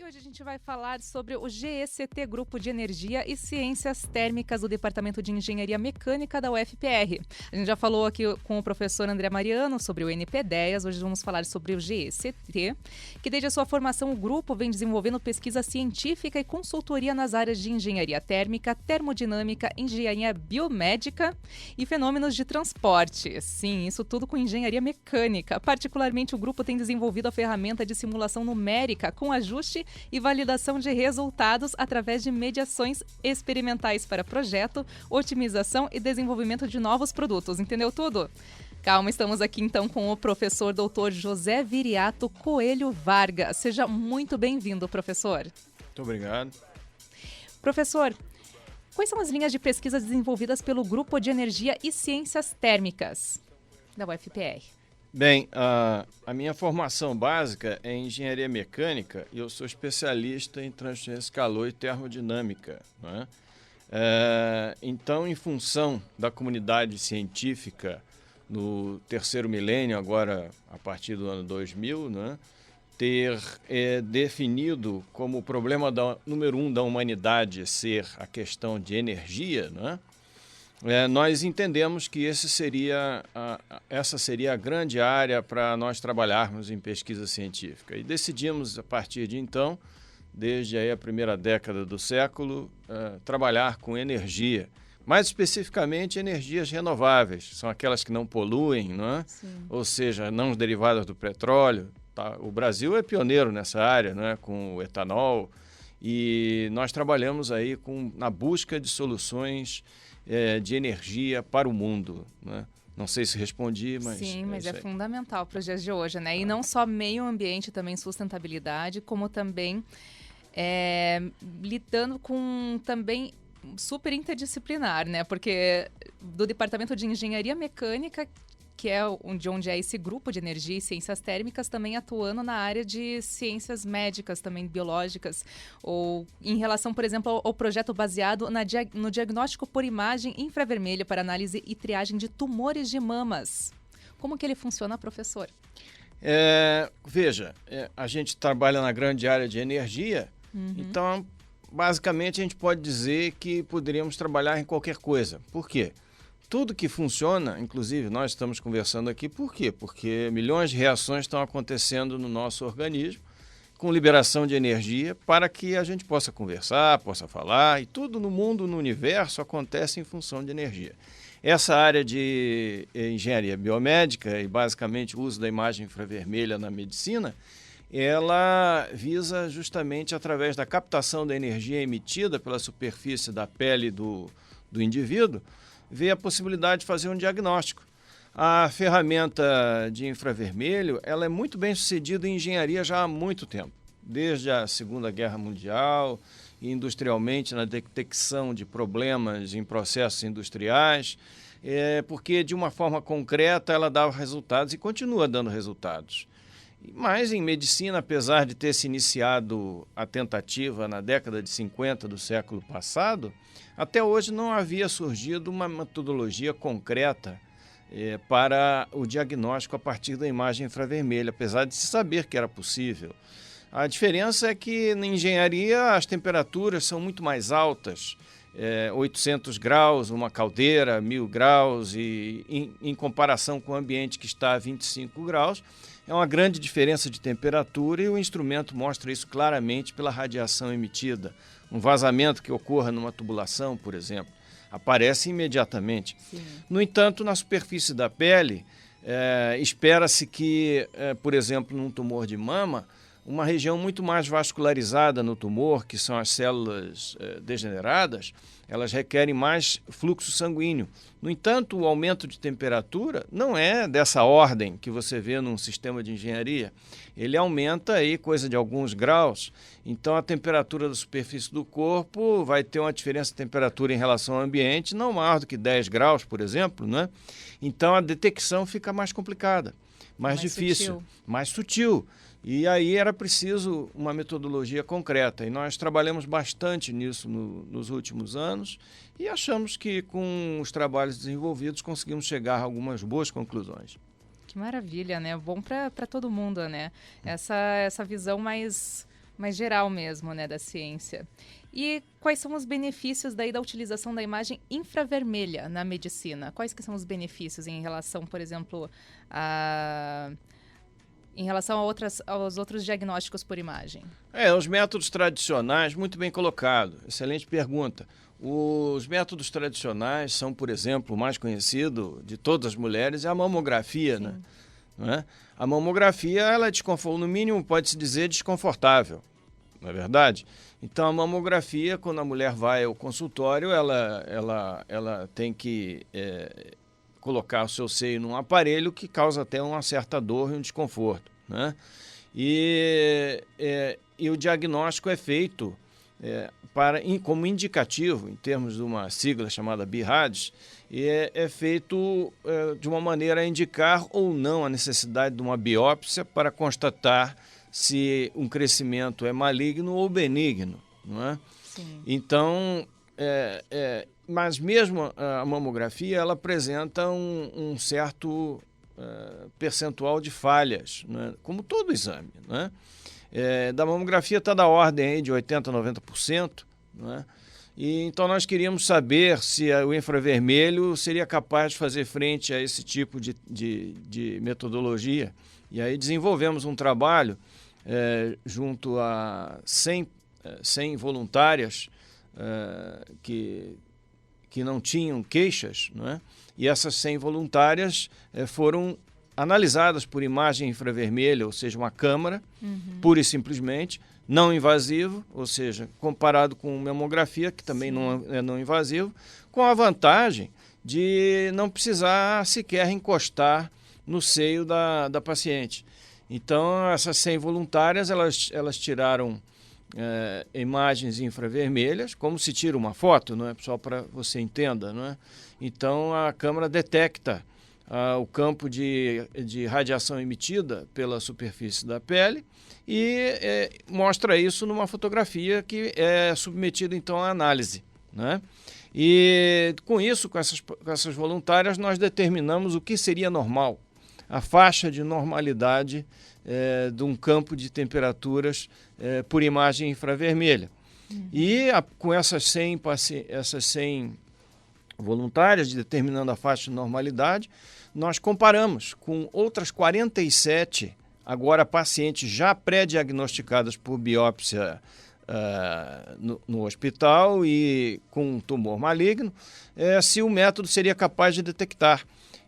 E hoje a gente vai falar sobre o GECT, Grupo de Energia e Ciências Térmicas do Departamento de Engenharia Mecânica da UFPR. A gente já falou aqui com o professor André Mariano sobre o NP10, hoje vamos falar sobre o GECT, que desde a sua formação o grupo vem desenvolvendo pesquisa científica e consultoria nas áreas de engenharia térmica, termodinâmica, engenharia biomédica e fenômenos de transporte. Sim, isso tudo com engenharia mecânica. Particularmente, o grupo tem desenvolvido a ferramenta de simulação numérica com ajuste e validação de resultados através de mediações experimentais para projeto, otimização e desenvolvimento de novos produtos. Entendeu tudo? Calma, estamos aqui então com o professor Dr. José Viriato Coelho Vargas. Seja muito bem-vindo, professor. Muito obrigado. Professor, quais são as linhas de pesquisa desenvolvidas pelo Grupo de Energia e Ciências Térmicas da UFPR? Bem, a minha formação básica é em engenharia mecânica e eu sou especialista em transferência de calor e termodinâmica, né? Então, em função da comunidade científica no terceiro milênio, agora a partir do ano 2000, né, ter definido como o problema número 1 da humanidade ser a questão de energia, né? Nós entendemos que essa seria a grande área para nós trabalharmos em pesquisa científica. E decidimos, a partir de então, desde aí a primeira década do século, trabalhar com energia. Mais especificamente, energias renováveis. São aquelas que não poluem, não é? Ou seja, não derivadas do petróleo. Tá? O Brasil é pioneiro nessa área, não é? Com o etanol. E nós trabalhamos aí na busca de soluções de energia para o mundo, né? Não sei se respondi, mas... Sim, mas é fundamental para os dias de hoje, né? E não só meio ambiente, também sustentabilidade, como também lidando com também super interdisciplinar, né? Porque do Departamento de Engenharia Mecânica, que é onde é esse grupo de energia e ciências térmicas, também atuando na área de ciências médicas, também biológicas, ou em relação, por exemplo, ao projeto baseado no diagnóstico por imagem infravermelha para análise e triagem de tumores de mamas. Como que ele funciona, professor? Veja, a gente trabalha na grande área de energia, então, basicamente, a gente pode dizer que poderíamos trabalhar em qualquer coisa. Por quê? Tudo que funciona, inclusive nós estamos conversando aqui, por quê? Porque milhões de reações estão acontecendo no nosso organismo com liberação de energia para que a gente possa conversar, possa falar, e tudo no mundo, no universo, acontece em função de energia. Essa área de engenharia biomédica e basicamente o uso da imagem infravermelha na medicina, ela visa justamente através da captação da energia emitida pela superfície da pele do indivíduo, vê a possibilidade de fazer um diagnóstico. A ferramenta de infravermelho ela é muito bem sucedida em engenharia já há muito tempo, desde a Segunda Guerra Mundial, e industrialmente na detecção de problemas em processos industriais, porque de uma forma concreta ela dava resultados e continua dando resultados. Mas em medicina, apesar de ter se iniciado a tentativa na década de 50 do século passado, até hoje não havia surgido uma metodologia concreta para o diagnóstico a partir da imagem infravermelha, apesar de se saber que era possível. A diferença é que na engenharia as temperaturas são muito mais altas, 800 graus, uma caldeira, 1000 graus, e em comparação com o ambiente que está a 25 graus, é uma grande diferença de temperatura e o instrumento mostra isso claramente pela radiação emitida. Um vazamento que ocorra numa tubulação, por exemplo, aparece imediatamente. Sim. No entanto, na superfície da pele, espera-se que, por exemplo, num tumor de mama, uma região muito mais vascularizada no tumor, que são as células degeneradas, elas requerem mais fluxo sanguíneo. No entanto, o aumento de temperatura não é dessa ordem que você vê num sistema de engenharia. Ele aumenta aí coisa de alguns graus, então a temperatura da superfície do corpo vai ter uma diferença de temperatura em relação ao ambiente não maior do que 10 graus, por exemplo, né? Então a detecção fica mais complicada, mais difícil, mais sutil. E aí era preciso uma metodologia concreta. E nós trabalhamos bastante nisso nos últimos anos e achamos que com os trabalhos desenvolvidos conseguimos chegar a algumas boas conclusões. Que maravilha, né? Bom para todo mundo, né? Essa visão mais mais geral mesmo, né, da ciência. E quais são os benefícios daí da utilização da imagem infravermelha na medicina? Quais que são os benefícios em relação, por exemplo, em relação aos outros diagnósticos por imagem? Os métodos tradicionais, muito bem colocado. Excelente pergunta. Os métodos tradicionais são, por exemplo, o mais conhecido de todas as mulheres é a mamografia, né? Não é? A mamografia, ela é no mínimo, pode-se dizer, desconfortável, não é verdade? Então, a mamografia, quando a mulher vai ao consultório, ela tem que colocar o seu seio num aparelho que causa até uma certa dor e um desconforto, né? E o diagnóstico é feito como indicativo, em termos de uma sigla chamada BIRADS, e é feito de uma maneira a indicar ou não a necessidade de uma biópsia para constatar se um crescimento é maligno ou benigno, não é? Sim. Então, mas mesmo a mamografia, ela apresenta um certo percentual de falhas, né? Como todo exame, né? Da mamografia está da ordem aí de 80% a 90%, né? E então nós queríamos saber se o infravermelho seria capaz de fazer frente a esse tipo de metodologia. E aí desenvolvemos um trabalho junto a 100 voluntárias que não tinham queixas, não é? E essas 100 voluntárias foram analisadas por imagem infravermelha, ou seja, uma câmara, pura e simplesmente, não invasivo, ou seja, comparado com mamografia, que também não é não invasivo, com a vantagem de não precisar sequer encostar no seio da paciente. Então, essas 100 voluntárias, elas tiraram imagens infravermelhas, como se tira uma foto, não é, só para você entenda, não é? Então, a câmera detecta o campo de radiação emitida pela superfície da pele e mostra isso numa fotografia que é submetida, então, à análise, né? E com isso, com essas voluntárias, nós determinamos o que seria normal, a faixa de normalidade de um campo de temperaturas por imagem infravermelha. E com essas 100 voluntárias, determinando a faixa de normalidade, nós comparamos com outras 47, agora pacientes já pré-diagnosticadas por biópsia no hospital e com tumor maligno, se o método seria capaz de detectar.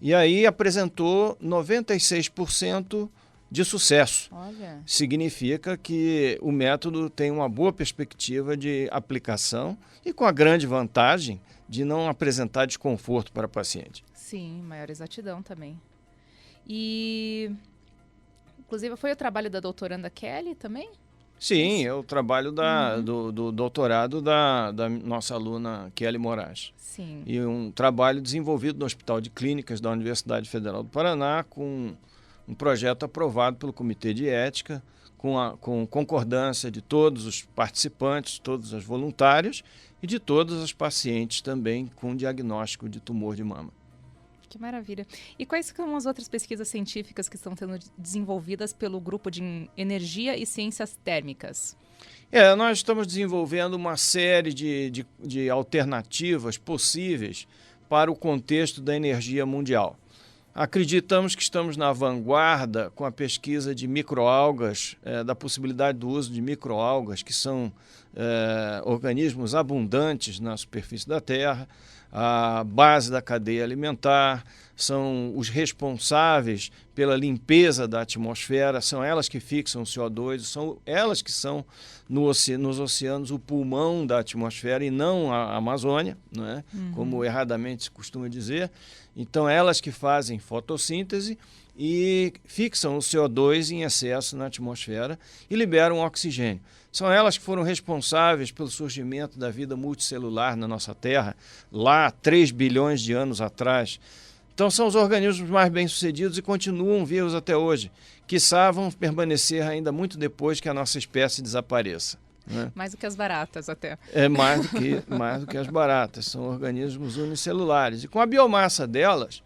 E aí apresentou 96% de sucesso. Olha. Significa que o método tem uma boa perspectiva de aplicação e com a grande vantagem de não apresentar desconforto para o paciente. Sim, maior exatidão também. E, inclusive, foi o trabalho da doutoranda Kelly também? Sim, é o trabalho do doutorado da nossa aluna Kelly Moraes. Sim. E um trabalho desenvolvido no Hospital de Clínicas da Universidade Federal do Paraná, com um projeto aprovado pelo Comitê de Ética, com concordância de todos os participantes, todos os voluntários e de todas as pacientes também com diagnóstico de tumor de mama. Que maravilha. E quais são as outras pesquisas científicas que estão sendo desenvolvidas pelo Grupo de Energia e Ciências Térmicas? Nós estamos desenvolvendo uma série de alternativas possíveis para o contexto da energia mundial. Acreditamos que estamos na vanguarda com a pesquisa de microalgas, da possibilidade do uso de microalgas, que são organismos abundantes na superfície da Terra, a base da cadeia alimentar, são os responsáveis pela limpeza da atmosfera, são elas que fixam o CO2, são elas que são nos oceanos o pulmão da atmosfera e não a Amazônia, não é? Como erradamente se costuma dizer. Então, elas que fazem fotossíntese e fixam o CO2 em excesso na atmosfera e liberam oxigênio. São elas que foram responsáveis pelo surgimento da vida multicelular na nossa Terra, lá 3 bilhões de anos atrás. Então, são os organismos mais bem-sucedidos e continuam vivos até hoje, quiçá vão permanecer ainda muito depois que a nossa espécie desapareça, né? Mais do que as baratas até. Mais do que as baratas, são organismos unicelulares. E com a biomassa delas,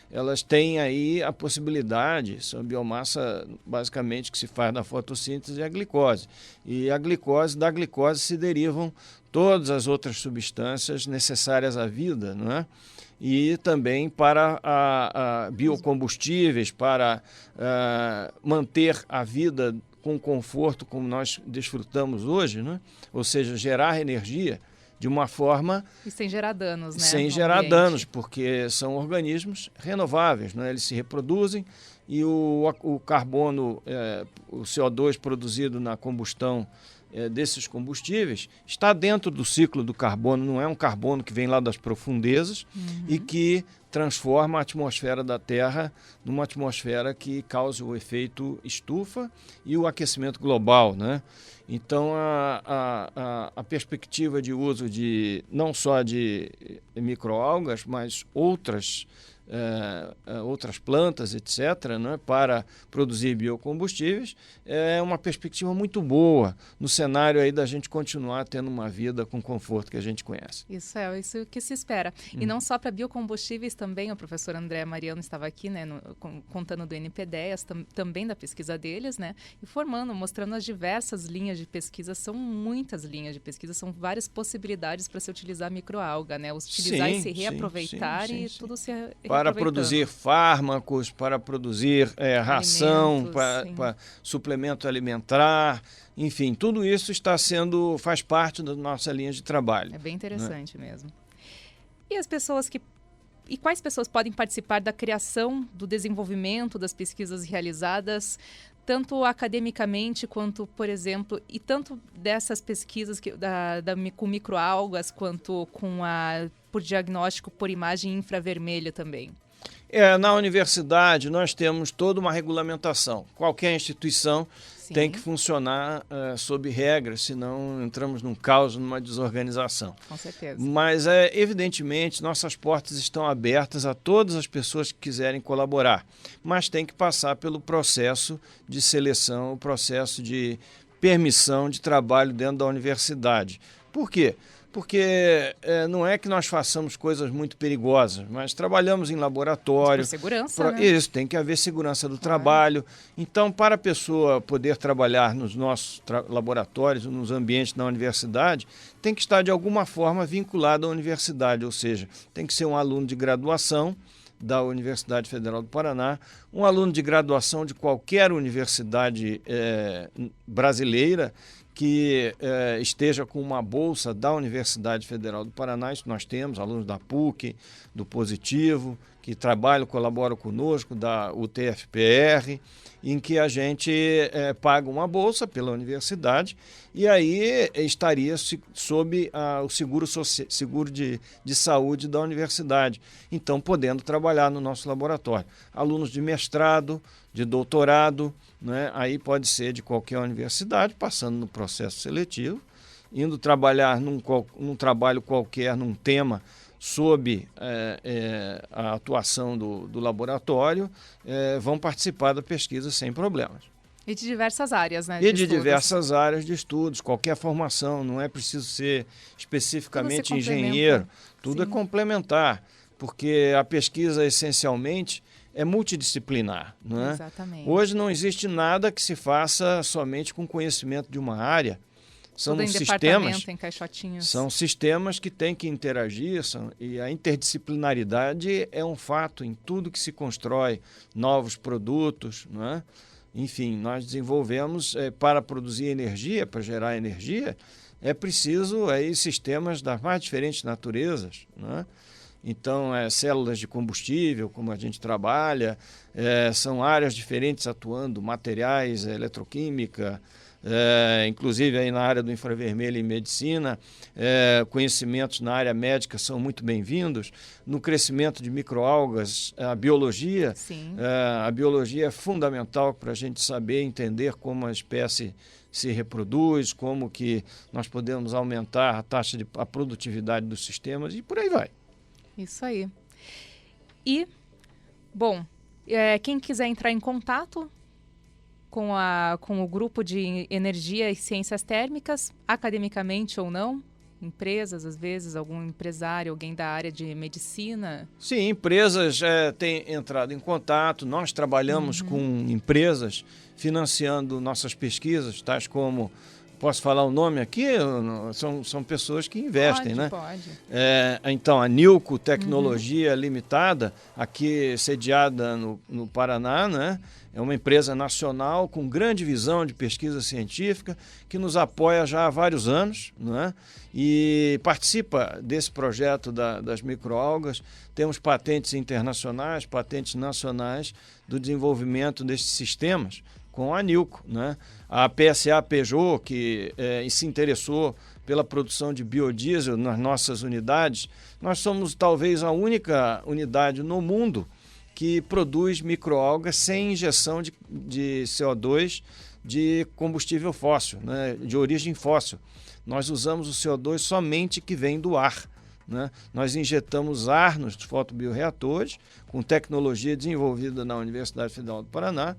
elas têm aí a possibilidade, são biomassa basicamente que se faz da fotossíntese e a glicose. E da glicose se derivam todas as outras substâncias necessárias à vida, não é? E também para biocombustíveis, para manter a vida com conforto como nós desfrutamos hoje, né? Ou seja, gerar energia de uma forma... E sem gerar danos, né? Sem gerar danos, porque são organismos renováveis, né? Eles se reproduzem e o carbono, o CO2 produzido na combustão desses combustíveis está dentro do ciclo do carbono, não é um carbono que vem lá das profundezas e que transforma a atmosfera da Terra numa atmosfera que causa o efeito estufa e o aquecimento global, né? Então, a perspectiva de uso não só de microalgas, mas outras plantas, etc., né, para produzir biocombustíveis, é uma perspectiva muito boa no cenário aí da gente continuar tendo uma vida com conforto que a gente conhece. Isso que se espera. E não só para biocombustíveis também, o professor André Mariano estava aqui, né, contando do NP10, também da pesquisa deles, né, mostrando as diversas linhas de pesquisa. São muitas linhas de pesquisa, são várias possibilidades para se utilizar a microalga, né, utilizar e se reaproveitar tudo se para produzir fármacos, para produzir ração, para suplemento alimentar, enfim, tudo isso faz parte da nossa linha de trabalho. É bem interessante, né? Mesmo. E quais pessoas podem participar da criação, do desenvolvimento das pesquisas realizadas, tanto academicamente quanto, por exemplo, e tanto dessas pesquisas com microalgas quanto por diagnóstico por imagem infravermelha também? Na universidade nós temos toda uma regulamentação. Qualquer instituição tem que funcionar sob regras, senão entramos num caos, numa desorganização. Com certeza. Mas, evidentemente, nossas portas estão abertas a todas as pessoas que quiserem colaborar, mas tem que passar pelo processo de seleção, o processo de permissão de trabalho dentro da universidade. Por quê? Porque não é que nós façamos coisas muito perigosas, mas trabalhamos em laboratório. Por segurança, né? Isso, tem que haver segurança do trabalho. Então, para a pessoa poder trabalhar nos nossos laboratórios, nos ambientes da universidade, tem que estar de alguma forma vinculado à universidade, ou seja, tem que ser um aluno de graduação da Universidade Federal do Paraná, um aluno de graduação de qualquer universidade brasileira, que esteja com uma bolsa da Universidade Federal do Paraná. Isso nós temos, alunos da PUC, do Positivo, que trabalham, colaboram conosco, da UTFPR, em que a gente paga uma bolsa pela universidade e aí estaria sob o seguro de saúde da universidade, então podendo trabalhar no nosso laboratório. Alunos de mestrado, de doutorado, né? Aí pode ser de qualquer universidade, passando no processo seletivo, indo trabalhar num trabalho qualquer, num tema sob a atuação do laboratório, vão participar da pesquisa sem problemas. E de diversas áreas, né? E de diversas áreas de estudos, qualquer formação, não é preciso ser especificamente engenheiro, tudo é complementar, porque a pesquisa essencialmente é multidisciplinar, não é? Exatamente. Hoje não existe nada que se faça somente com conhecimento de uma área. São sistemas, em caixotinhos. São sistemas que têm que interagir, e a interdisciplinaridade é um fato em tudo que se constrói, novos produtos, não é? Enfim, nós desenvolvemos para produzir energia, para gerar energia, é preciso sistemas das mais diferentes naturezas, não é? Então, células de combustível, como a gente trabalha, são áreas diferentes atuando, materiais, eletroquímica, inclusive aí na área do infravermelho e medicina, conhecimentos na área médica são muito bem-vindos. No crescimento de microalgas, a biologia é fundamental para a gente saber, entender como a espécie se reproduz, como que nós podemos aumentar a produtividade dos sistemas e por aí vai. Isso aí. E, bom, quem quiser entrar em contato com o grupo de energia e ciências térmicas, academicamente ou não, empresas, às vezes, algum empresário, alguém da área de medicina? Sim, empresas têm entrado em contato, nós trabalhamos com empresas financiando nossas pesquisas, tais como, posso falar o nome aqui? São pessoas que investem, né? Pode. Então, a Nilco Tecnologia Limitada, aqui sediada no Paraná, né? É uma empresa nacional com grande visão de pesquisa científica que nos apoia já há vários anos, né? E participa desse projeto das microalgas. Temos patentes internacionais, patentes nacionais do desenvolvimento desses sistemas com a Nilco, né? A PSA Peugeot, que se interessou pela produção de biodiesel nas nossas unidades, nós somos talvez a única unidade no mundo que produz microalgas sem injeção de CO2 de combustível fóssil, né, de origem fóssil. Nós usamos o CO2 somente que vem do ar, né? Nós injetamos ar nos fotobioreatores com tecnologia desenvolvida na Universidade Federal do Paraná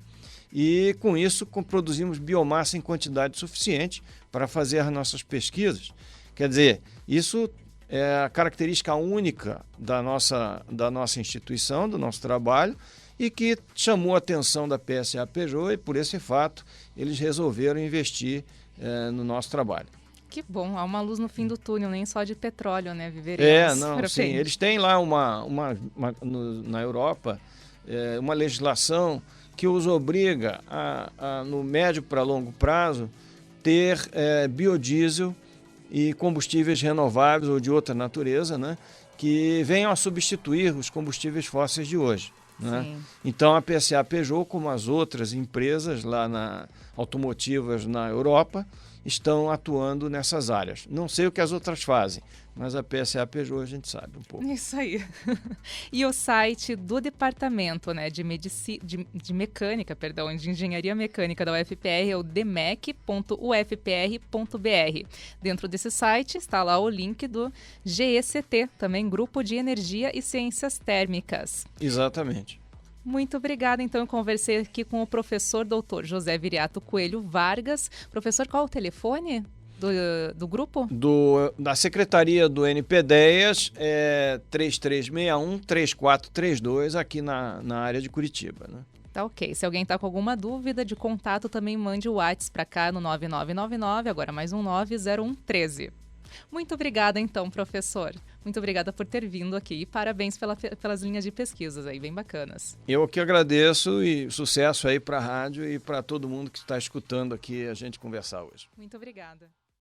e, com isso, produzimos biomassa em quantidade suficiente para fazer as nossas pesquisas. Quer dizer, isso é a característica única da nossa instituição, do nosso trabalho, e que chamou a atenção da PSA Peugeot e, por esse fato, eles resolveram investir no nosso trabalho. Que bom, há uma luz no fim do túnel, nem só de petróleo, né? Viveremos para sim, frente. eles têm lá na Europa uma legislação que os obriga no médio para longo prazo, ter biodiesel e combustíveis renováveis ou de outra natureza, né, que venham a substituir os combustíveis fósseis de hoje, né? Então a PSA Peugeot, como as outras empresas lá automotivas na Europa, estão atuando nessas áreas. Não sei o que as outras fazem, mas a PSA Peugeot a gente sabe um pouco. Isso aí. E o site do departamento, né, de mecânica, perdão, de engenharia mecânica da UFPR é o demec.ufpr.br. Dentro desse site está lá o link do GECT, também Grupo de Energia e Ciências Térmicas. Exatamente. Muito obrigada. Então, eu conversei aqui com o professor doutor José Viriato Coelho Vargas. Professor, qual é o telefone do grupo? Da Secretaria do NPDEAS é 3361-3432, aqui na área de Curitiba, né? Tá ok. Se alguém está com alguma dúvida de contato, também mande o WhatsApp para cá no 9999, agora mais um 90113. Muito obrigada, então, professor. Muito obrigada por ter vindo aqui e parabéns pelas linhas de pesquisas aí, bem bacanas. Eu que agradeço e sucesso aí para a rádio e para todo mundo que está escutando aqui a gente conversar hoje. Muito obrigada.